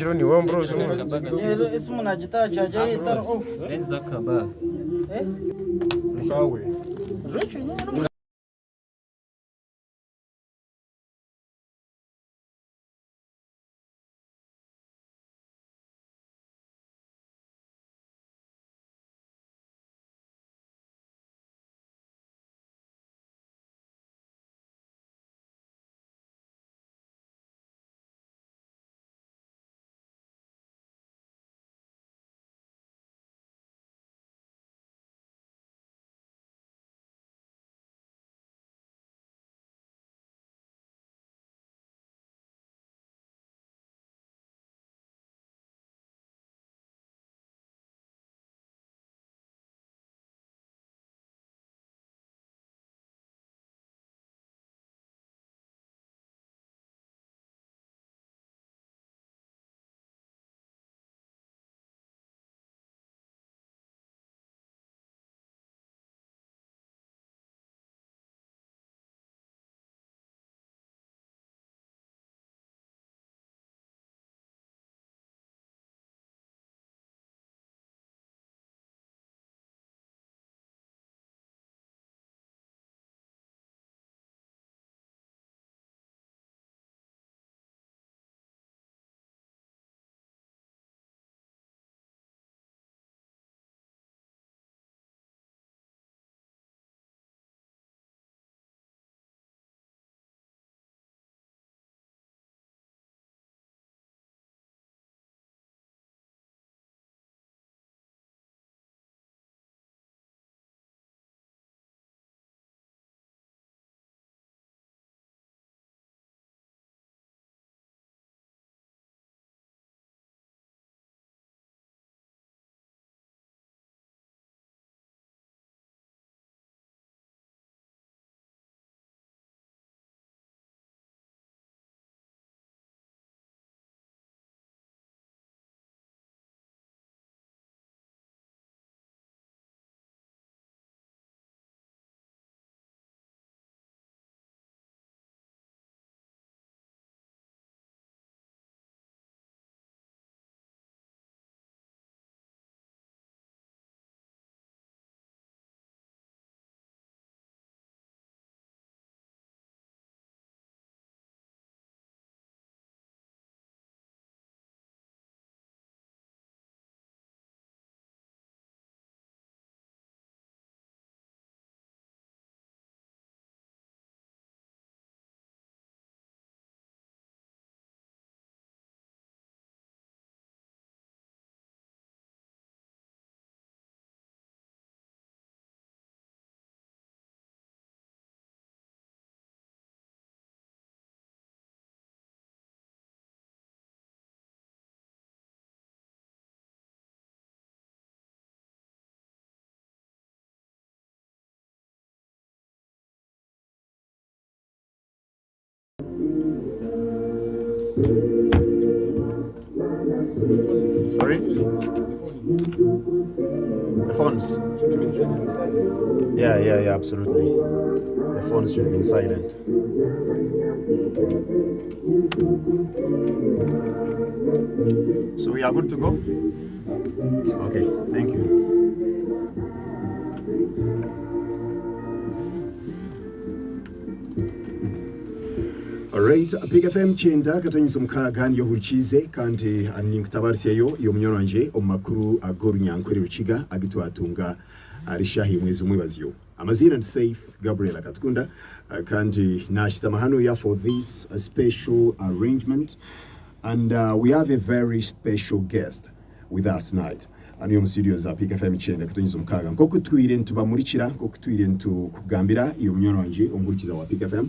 Angelo ni wewe bro zumu. Ismu na jita chaja itar off. Lenza Kabale. Kawe. Sorry? The phones. Yeah, absolutely. The phones should have been silent. So we are good to go? Okay, thank you. Alright, Big FM chenda katanyisa mkaga niyo hulichize kandi aninkutabariseyo iyo mnyoranje omakuru agoru nyankweri ruchiga agitwatunga arishahi mwezi mwebaziyo. Amazina and safe Gabriel Katkunda kandi nashita mahano ya for this special arrangement and we have a very special guest with us tonight. Aniyo mstudio za Big FM chenda katanyisa mkaga nkoko tuire ntubamurikira nkoko tuire ntukugambira iyo mnyoranje omurikiza wa Big FM.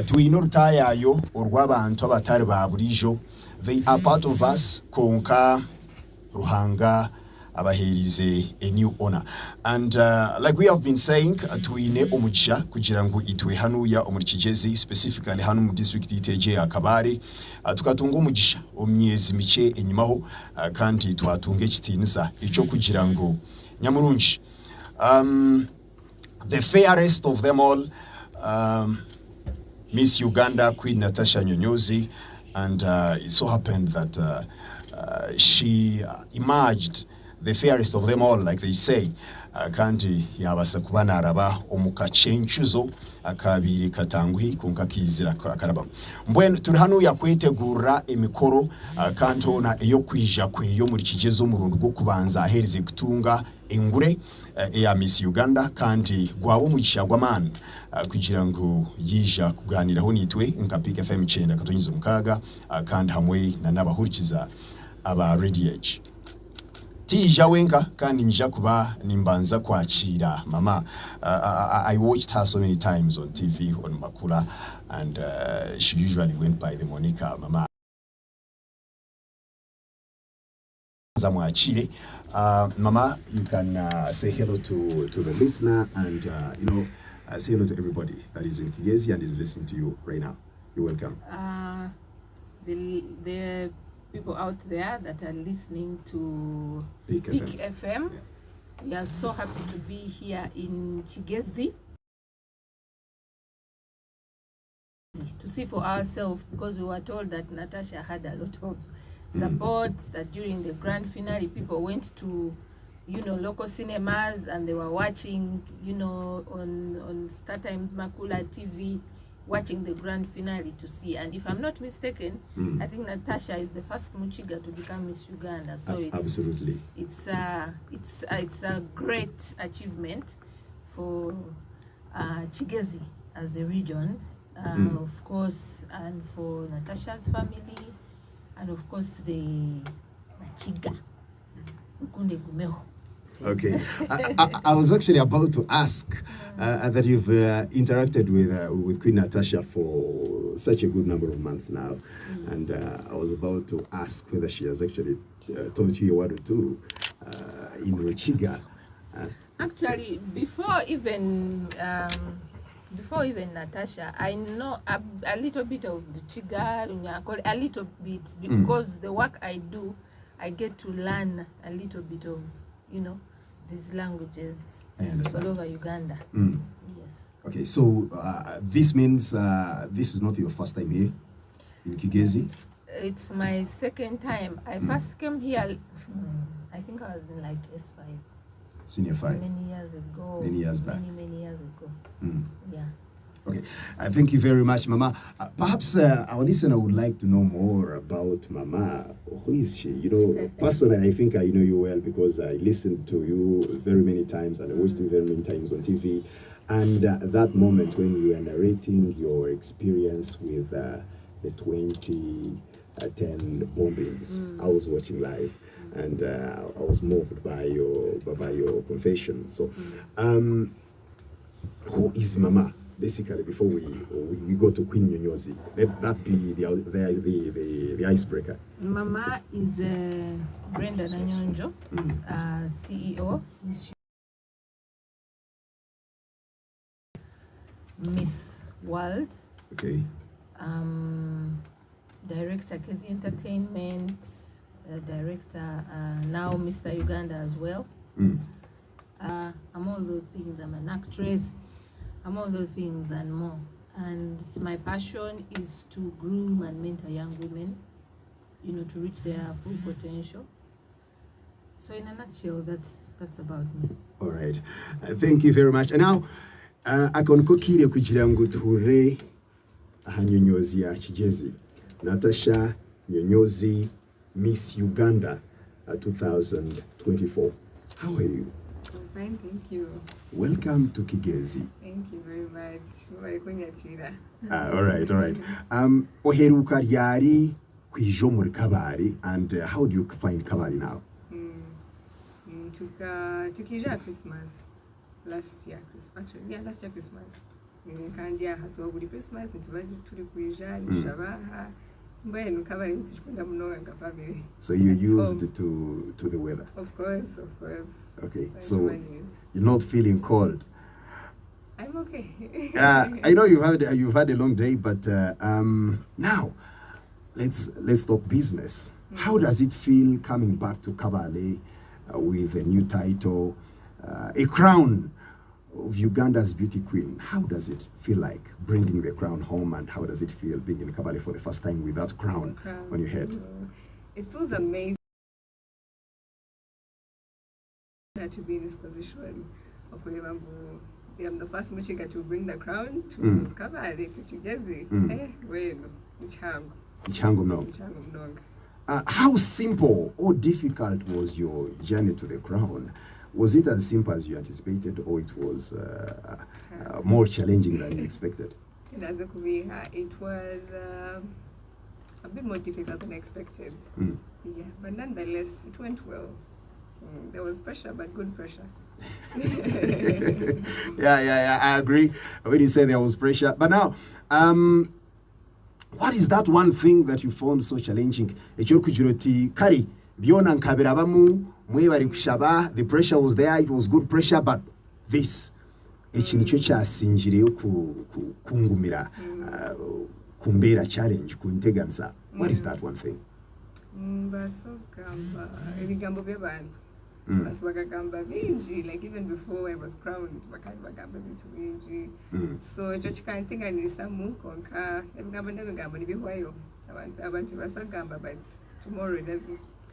Tuinurta yayo urwabantu abatari ba burijo, they are part of us konka ruhanga abaherize a new honor and like we have been saying tuine omugisha kugira ngo itwe hanuya omurikigezi specifically hanu mu district iteje ya Kabale tukatunga omugisha omyezi mike enyimaho kandi twatunga kitinisa ico kugira ngo nyamurunji the fairest of them all Miss Uganda Queen Natasha Nyonyozi and it so happened that she emerged the fairest of them all, like they say. Kandi yabasa kuba naraba omukacyencuzo akabiri katangwi kunkakizira karaba mbwenu turi hano yakwetegura emikoro kantona eyo kwija kweyo muri kigezo murundo gwo kubanza ahereze kutunga engure ya Miss Uganda kandi gwabo mugisha gw'amani kugira ngo yija kuganiraho nitwe nkapika FM 9 kandi hamwe na nabahurikiza aba Radio Edge tija wenga kandi nja kuba nimbanza kwakira mama. I watched her so many times on TV on Makula, and she usually went by the Monica mama. Zamwachire. Mama, you can say hello to the listener and say hello to everybody that is in Kigezi and is listening to you right now. You're welcome. The people out there that are listening to Peak FM. Yeah. We are so happy to be here in Kigezi to see for ourselves, because we were told that Natasha had a lot of support, that during the grand finale people went to local cinemas and they were watching on Star Times Makula TV, watching the grand finale to see. And if I'm not mistaken, I think Natasha is the first Muchiga to become Miss Uganda. So absolutely, it's a great achievement for Kigezi as a region, of course, and for Natasha's family, and of course the Machiga. Okay, I was actually about to ask that you've interacted with Queen Natasha for such a good number of months now, and I was about to ask whether she has actually taught you a word or two in Ruchiga. Actually, before even Natasha, I know a little bit of the Chiga, a little bit, because the work I do, I get to learn a little bit of these languages all over Uganda. Yes. Okay, so this means this is not your first time here in Kigezi? It's my second time. I first came here, I think I was in like S5. Senior 5? Many years ago. Many years back? Many years ago. Yeah. Okay, thank you very much, Mama. Perhaps our listener would like to know more about Mama. Who is she? Personally, I think I know you well because I listened to you very many times and I watched you very many times on TV. And that moment when you were narrating your experience with the 2010 bombings, I was watching live, and I was moved by your confession. So, who is Mama? Basically, before we go to Queen Nyonyozi, let that be the icebreaker. Mama is Brenda Nanyonjo, CEO, Miss World. Okay. Director Kezi Entertainment, director now Mr. Uganda as well. I'm all those things. I'm an actress. I'm all those things and more. And my passion is to groom and mentor young women, to reach their full potential. So in a nutshell, that's about me. All right. Thank you very much. And now, akonkokire kugira ngo ture ahanyonyozi ya Kigezi. Natasha Nyonyozi, Miss Uganda 2024. How are you? I'm fine, thank you. Welcome to Kigezi. Thank you very much. All right. Oheruka ryari kwijo muri Kabale, and how do you find Kabale now? Tukija Christmas. Last year Christmas. Kandi haso buri Christmas ntibaje turi kwija nishabaha. So you're used to the weather? Of course. Okay, so you're not feeling cold? I'm okay. I know you've had a long day, but now let's talk business. How does it feel coming back to Kabale with a new title, a crown of Uganda's beauty queen. How does it feel like bringing the crown home, and how does it feel being in Kabale for the first time with that crown on your head? It feels amazing to be in this position. I'm the first Michigan to bring the crown to Kabale, to Chigezi. How simple or difficult was your journey to the crown? Was it as simple as you anticipated, or it was more challenging than you expected? It was a bit more difficult than expected. Yeah, but nonetheless, it went well. There was pressure, but good pressure. Yeah, I agree when you say there was pressure. But now, what is that one thing that you found so challenging? Kari, the pressure was there, it was good pressure, but this kumbera challenge kuntegansa. What is that one thing? Like even before I was crowned, so I can't think I need some conquer but tomorrow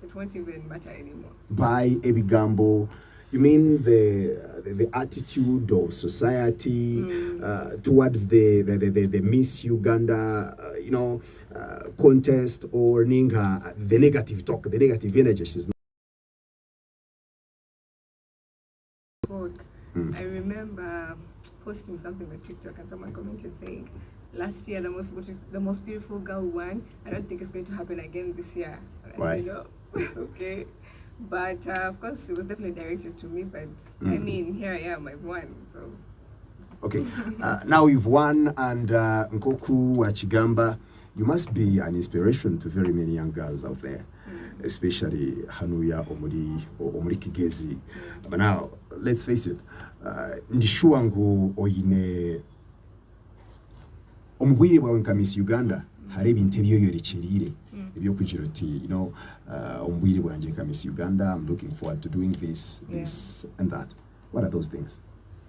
it won't even matter anymore. By Ebigambo, you mean the attitude of society towards the Miss Uganda, contest, or Ninga, the negative talk, the negative energy? I remember posting something on TikTok and someone commented saying, last year the most beautiful girl won. I don't think it's going to happen again this year. Why? No. Okay. But of course it was definitely directed to me, but I mean, here I am, I've won, so. Okay, now you've won, and Nkoku Wachigamba, you must be an inspiration to very many young girls out there, especially Hanuya Omuri Kigezi. But now, let's face it, Ndishuangu Oine Omwiri wa Miss Uganda, Harebi Intebyo Yorichirire. Omwiri wa Miss Uganda, I'm looking forward to doing this and that. What are those things?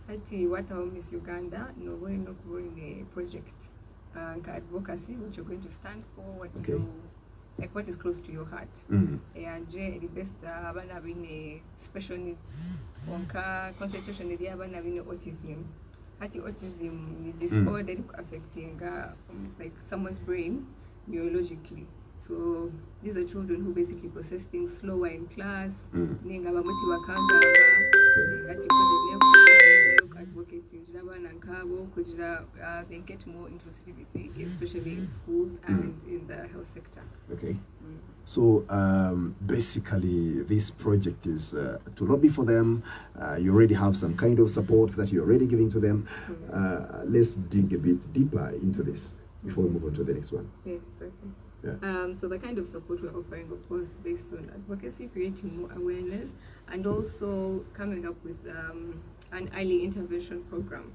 What our Miss Uganda, no going a project, Advocacy, which you're going to stand for, what is close to your heart. And the best having a special needs, concentration having autism. Autism disorder affecting like someone's brain neurologically. So these are children who basically process things slower in class. They get more inclusivity, especially in schools and in the health sector. Okay. So basically this project is to lobby for them. You already have some kind of support that you're already giving to them. Let's dig a bit deeper into this before we move on to the next one. Yeah, exactly. Yeah. So the kind of support we're offering, of course, based on advocacy, creating more awareness, and also coming up with an early intervention program.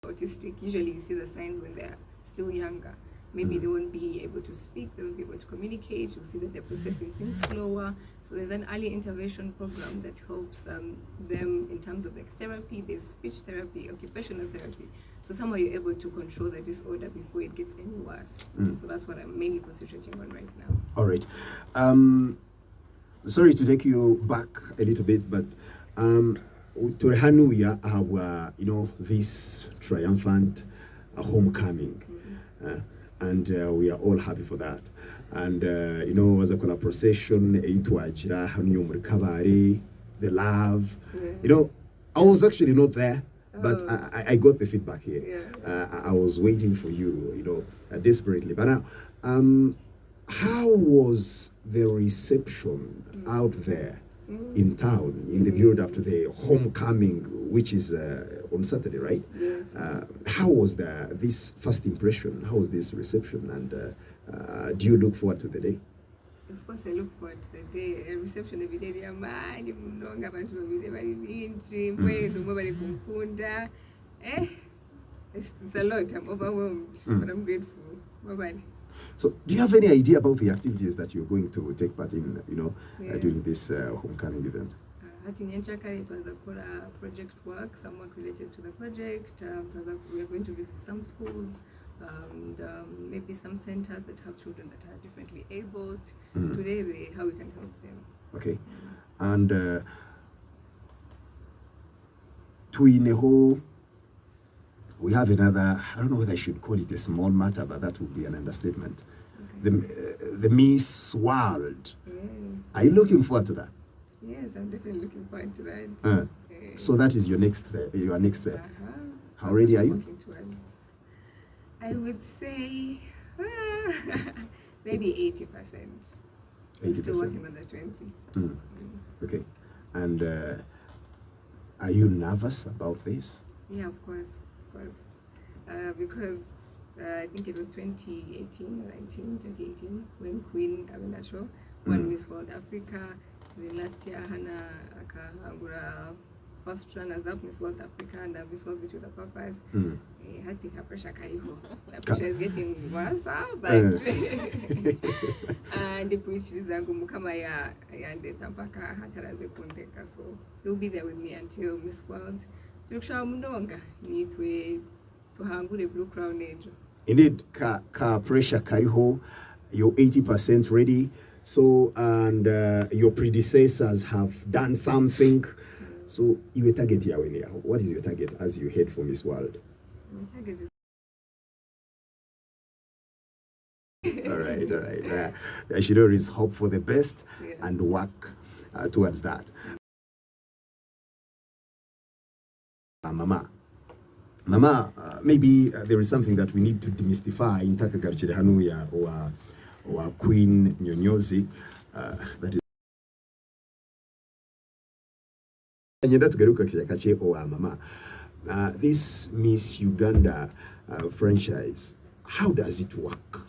Autistic, usually you see the signs when they're still younger. Maybe they won't be able to speak, they won't be able to communicate, you'll see that they're processing things slower. So there's an early intervention program that helps them in terms of like therapy, there's speech therapy, occupational therapy. So somehow you're able to control the disorder before it gets any worse. So that's what I'm mainly concentrating on right now. All right. Sorry to take you back a little bit, but to Hanuya, our this triumphant homecoming, and we are all happy for that. And as a collab procession, Kabale, the love. I was actually not there, but I got the feedback here. I was waiting for you, desperately. But now, how was the reception out there in town in the build up to the homecoming, which is on Saturday, right? How was this first impression? How was this reception? And do you look forward to the day? Of course, I look forward to the day. A reception every day. It's a lot. I'm overwhelmed, but I'm grateful. Bye-bye. So, do you have any idea about the activities that you're going to take part in, during this homecoming event? hati nyenchakari twaza kora project work, some work related to the project. We are going to visit some schools, maybe some centers that have children that are differently abled. Today, how we can help them. Okay, and Tuineho, we have another, I don't know whether I should call it a small matter, but that would be an understatement. Okay. The Miss World. Yeah. Are you looking forward to that? Yes, I'm definitely looking forward to that. So that is your next step. How ready are you? I would say maybe 80%. 80%. Still working on the 20. Okay. And are you nervous about this? Yeah, of course. Because I think it was 2018 or 2018 when Queen Natasha won Miss World Africa. The last year Hana akahagura first runners up Miss World Africa and Miss World Between the Papas. I think her pressure kaiho. The pressure is getting worse, but and the which is kama ya ndeta mpaka hataraze kundeka, so he'll be there with me until Miss World. Tukusha mundonga nitwe tuhangure Blue Crown Age. Indeed, ka pressure kariho, you're 80% ready. So, and your predecessors have done something. So, your target here, what is your target as you head for Miss World? My target is... all right. I should always hope for the best and work towards that. Mama, maybe there is something that we need to demystify in Takagarchire Hanuya or Queen Nyonyozi. That is this Miss Uganda franchise, how does it work?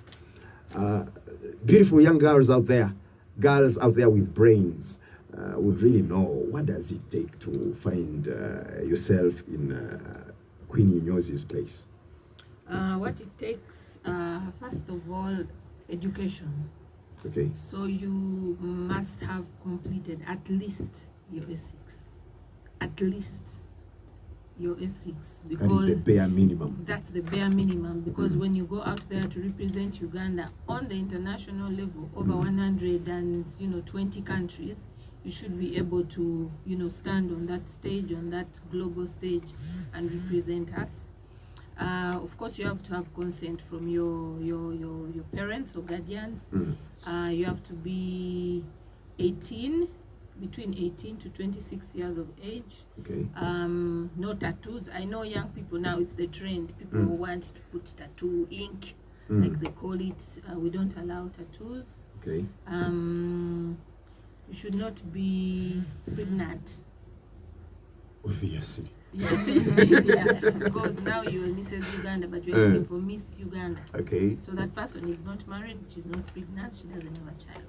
Beautiful young girls out there with brains would really know, what does it take to find yourself in Queen Nyonyozi's place? What it takes, first of all, education. Okay. So you must have completed at least your S6. At least your S6. Because that is the bare minimum. That's the bare minimum, because when you go out there to represent Uganda on the international level, over 120 countries, you should be able to, stand on that stage, on that global stage, and represent us. Of course, you have to have consent from your parents or guardians. You have to be 18, between 18 to 26 years of age. Okay. No tattoos. I know young people now, it's the trend. People who want to put tattoo ink, like they call it. We don't allow tattoos. Okay. You should not be pregnant. Obviously. Yeah, because now you are Mrs. Uganda, but you're looking for Miss Uganda. Okay. So that person is not married, she's not pregnant, she doesn't have a child.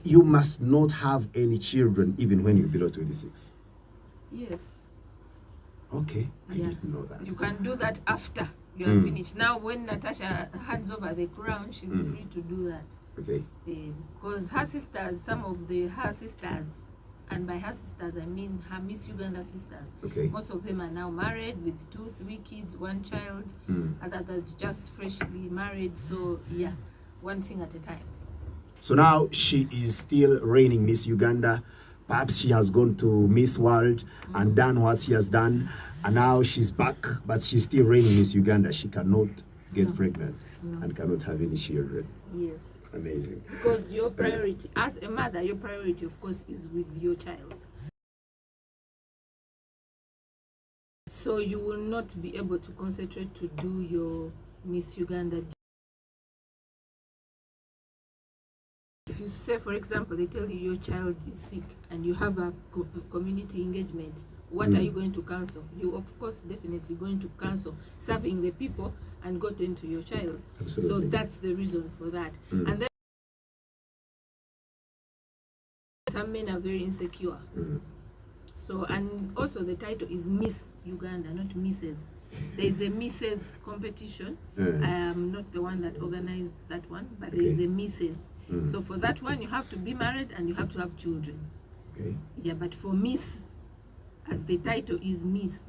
You must not have any children even when you're below 26. Yes. Okay, I didn't know that. You can do that after you are finished. Now, when Natasha hands over the crown, she's free to do that. Okay. Because her sisters, her sisters, and by her sisters I mean her Miss Uganda sisters. Okay. Most of them are now married with 2, 3 kids, 1 child. Others just freshly married. So yeah, one thing at a time. So now she is still reigning Miss Uganda. Perhaps she has gone to Miss World and done what she has done, and now she's back, but she's still reigning Miss Uganda. She cannot get pregnant and cannot have any children. Yes. Amazing. Because your priority, as a mother, your priority, of course, is with your child. So you will not be able to concentrate to do your Miss Uganda. If you say, for example, they tell you your child is sick and you have a community engagement, what are you going to cancel? You, of course, definitely going to cancel serving the people and go tend to your child. Absolutely. So that's the reason for that. And then some men are very insecure. So, and also the title is Miss Uganda, not Mrs. There is a Mrs. competition. I am not the one that organized that one, but there is a Mrs. So for that one, you have to be married and you have to have children. Okay. Yeah, but for Miss, as the title is Miss.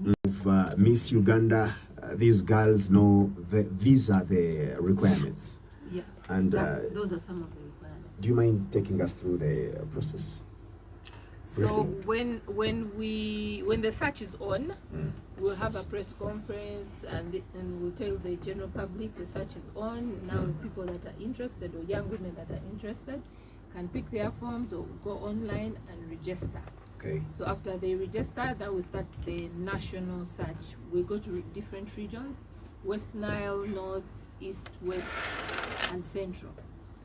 Miss Uganda, these girls know these are the requirements. Yeah, and those are some of the requirements. Do you mind taking us through the process? So when the search is on, we'll have a press conference and we'll tell the general public the search is on. Now people that are interested or young women that are interested can pick their forms or go online and register. Okay. So after they register, then we start the national search. We go to different regions: West Nile, North, East, West, and Central.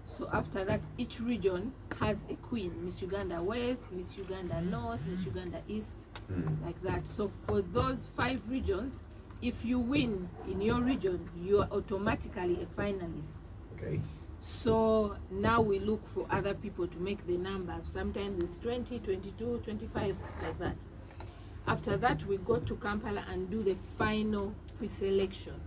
So after that, each region has a queen: Miss Uganda West, Miss Uganda North, Miss Uganda East, like that. So for those 5 regions, if you win in your region, you are automatically a finalist. Okay. So now we look for other people to make the number. Sometimes it's 20, 22, 25, like that. After that, we go to Kampala and do the final pre-selection.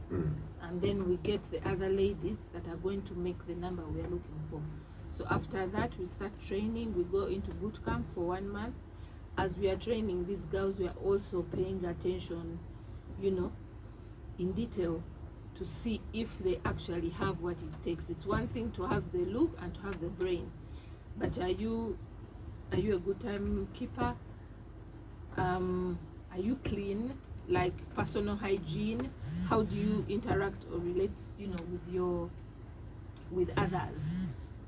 And then we get the other ladies that are going to make the number we are looking for. So after that, we start training. We go into boot camp for 1 month. As we are training these girls, we are also paying attention, you know, in detail, to see if they actually have what it takes. It's one thing to have the look and to have the brain, but are you a good timekeeper? Are you clean? Like personal hygiene? How do you interact or relate, you know, with others?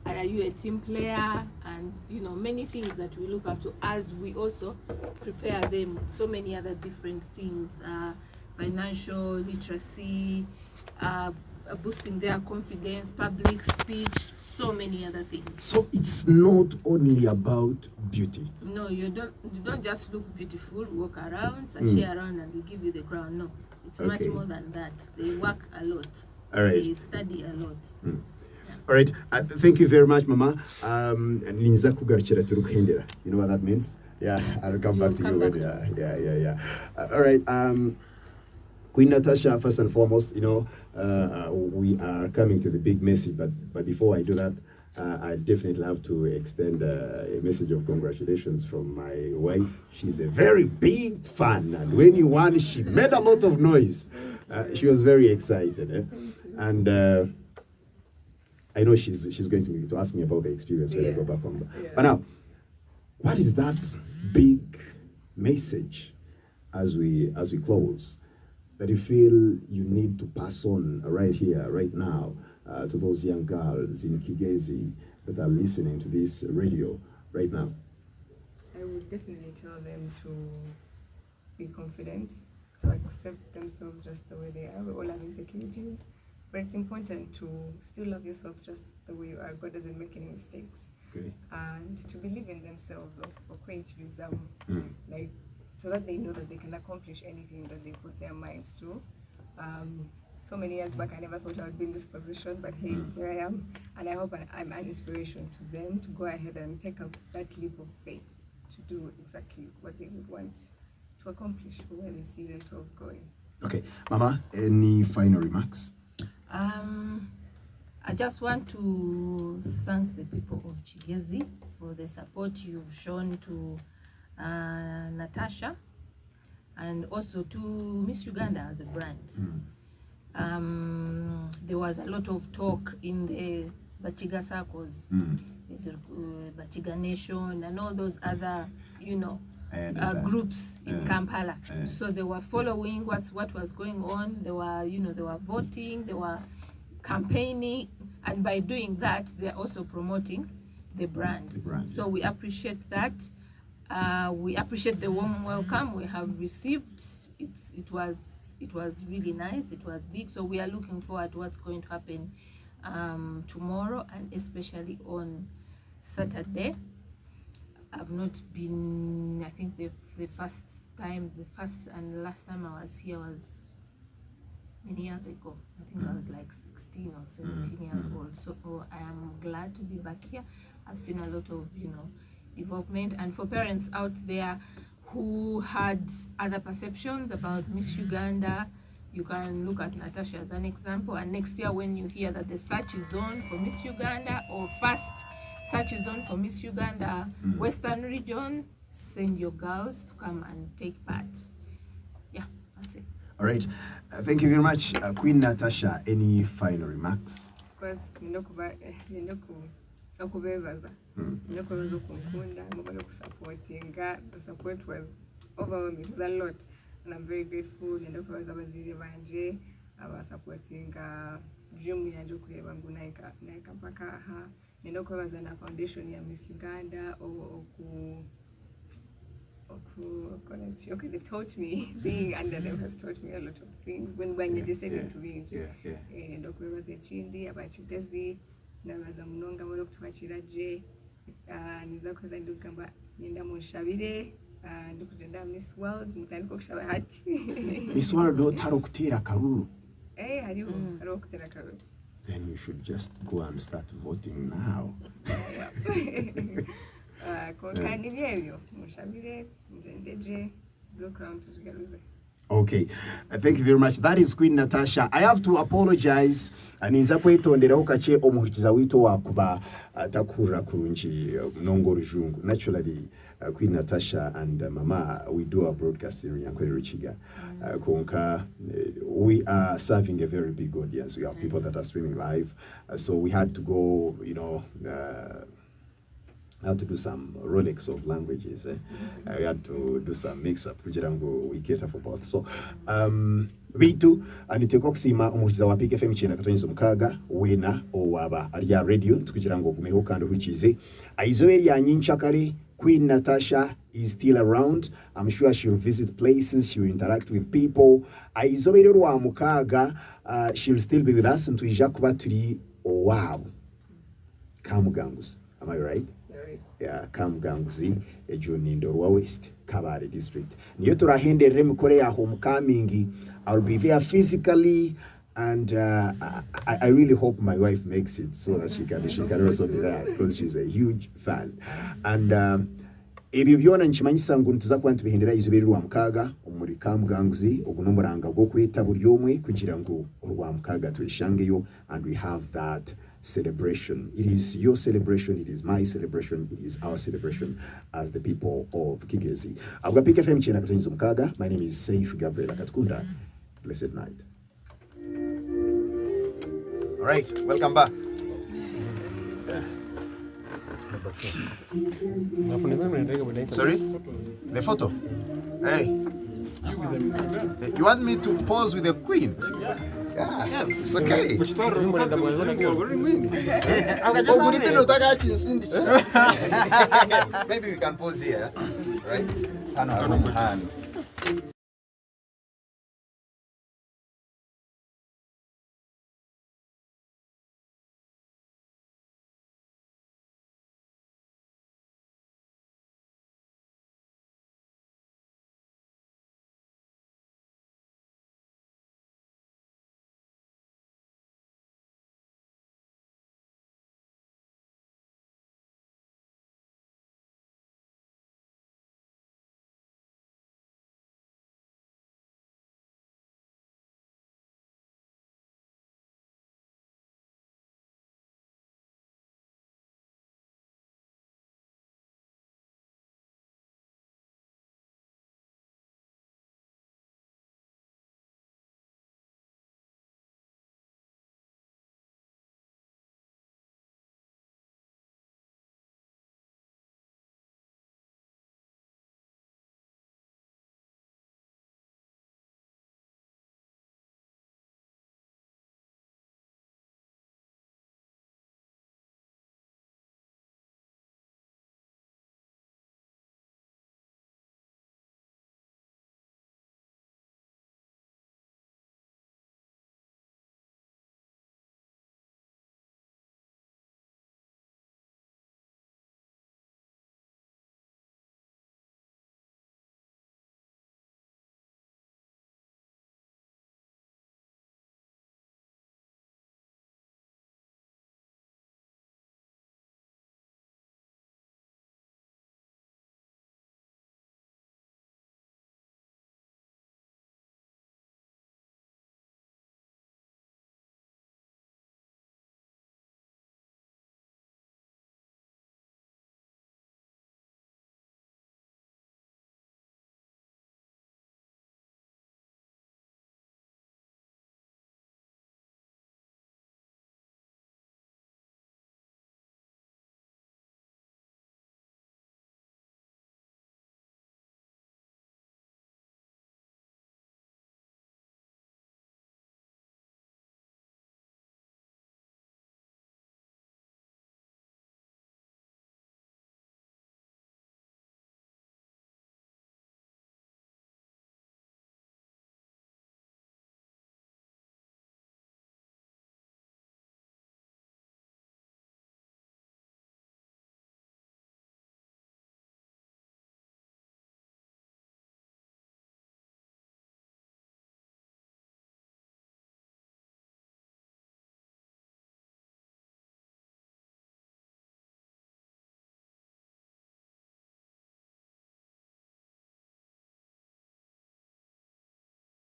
Are you a team player? And you know, many things that we look up to as we also prepare them. So many other different things, financial literacy, boosting their confidence, public speech, so many other things. So it's not only about beauty. No, you don't just look beautiful, walk around, sashay around, and we give you the crown. No, it's much more than that. They work a lot. All right. They study a lot. All right. Thank you very much, Mama. Ninza kugarukira turukuhendera. You know what that means? Yeah, I'll come back to you. Yeah. All right. Queen Natasha, first and foremost, you know, we are coming to the big message, but before I do that, I definitely have to extend a message of congratulations from my wife. She's a very big fan, and when you won, she made a lot of noise. She was very excited, and I know she's going to ask me about the experience when I go back home. But now, what is that big message as we close that you feel you need to pass on right here, right now, to those young girls in Kigezi that are listening to this radio right now? I would definitely tell them to be confident, to accept themselves just the way they are. We all have insecurities, but it's important to still love yourself just the way you are. God doesn't make any mistakes. Okay. And to believe in themselves, or like, so that they know that they can accomplish anything that they put their minds to. So many years back, I never thought I would be in this position, but hey, here I am. And I hope I'm an inspiration to them to go ahead and take up that leap of faith to do exactly what they would want to accomplish or where they see themselves going. Okay. Mama, any final remarks? I just want to thank the people of Kigezi for the support you've shown to Natasha, and also to Miss Uganda as a brand. There was a lot of talk in the Bachiga circles, Bachiga Nation, and all those other, you know, groups in Kampala. So they were following what was going on. They were voting, they were campaigning, and by doing that, they're also promoting the brand. So we appreciate that. We appreciate the warm welcome we have received. It was really nice. It was big. So we are looking forward to what's going to happen tomorrow, and especially on Saturday. I've not been. I think the first and last time I was here was many years ago. I think I was like 16 or 17 years old. So I am glad to be back here. I've seen a lot of, you know, development. And for parents out there who had other perceptions about Miss Uganda, you can look at Natasha as an example. And next year, when you hear that the search is on for Miss Uganda, or first search is on for Miss Uganda Western region, send your girls to come and take part. Yeah, that's it. All right. Thank you very much, Queen Natasha. Any final remarks? Because okubebaza nokubebaza okunkunda ngoba nokusupportinga. The support was overwhelming. It was a lot, and I'm very grateful. Nokubebaza abazire banje abasupportinga dream yanje okuleba ngu naika mpaka aha. Nokubebaza na foundation ya Miss Uganda okay, they've taught me. Being under them has taught me a lot of things. When you decided to be and okubebaza ekindi abakigezi nabaza munonga muri okutwakira je niza koza ndugamba nyenda munshabire ndikugenda Miss World mutandika okushaba hati Miss World tarokutera karuru. Hariho okutera karuru. Then you should just go and start voting now. Kandi byebyo munshabire ndendeje blow crown tuzigaruze. Okay, thank you very much. That is Queen Natasha. I have to apologize. Aniza kwitonderaho kache omuhukiza wito wakuba takura kurunji mnongo rujungu. Naturally, Queen Natasha and Mama, we do our broadcasting in Nyankwere Ruchiga. Konka, we are serving a very big audience. We have people that are streaming live. So we had to go, how to do some Rolex of languages. We had to do some mix-up. We cater for both. So, bitu anitekokusima umukiza wa Peak FM chena katonyizo mukaga wena owaba aliya radio tukugirango gumeho kandi hukize aizoberi ya nyinchakare. Queen Natasha is still around. I'm sure she'll visit places, she'll interact with people. Aizoberi rwa mukaga, she'll still be with us ntuija kuba turi owabo Kamuganguzi. Am I right? Yeah, Kamuganguzi ejuni Ndorwa West Kabale district. Niyo turahenderere mikore ya homecoming. I'll be there physically, and I really hope my wife makes it so that she can also be there because she's a huge fan. And ebyo byona nchimanyisa ngo ntuza kwa ntubihendera izoberi rwa mukaga umuri Kamuganguzi ogunumuranga bwo kwita buri yomwe kugira ngo rwa mukaga tuyishangeyo, and we have that celebration. It is your celebration, it is my celebration, it is our celebration as the people of Kigezi. I've got Peak FM chena katonyizo mukaga. My name is Saif Gabriel Akatkunda. Blessed night. All right, welcome back. Sorry? The photo? Hey. You want me to pose with the Queen? Yeah, it's okay. Maybe we can pose here, right?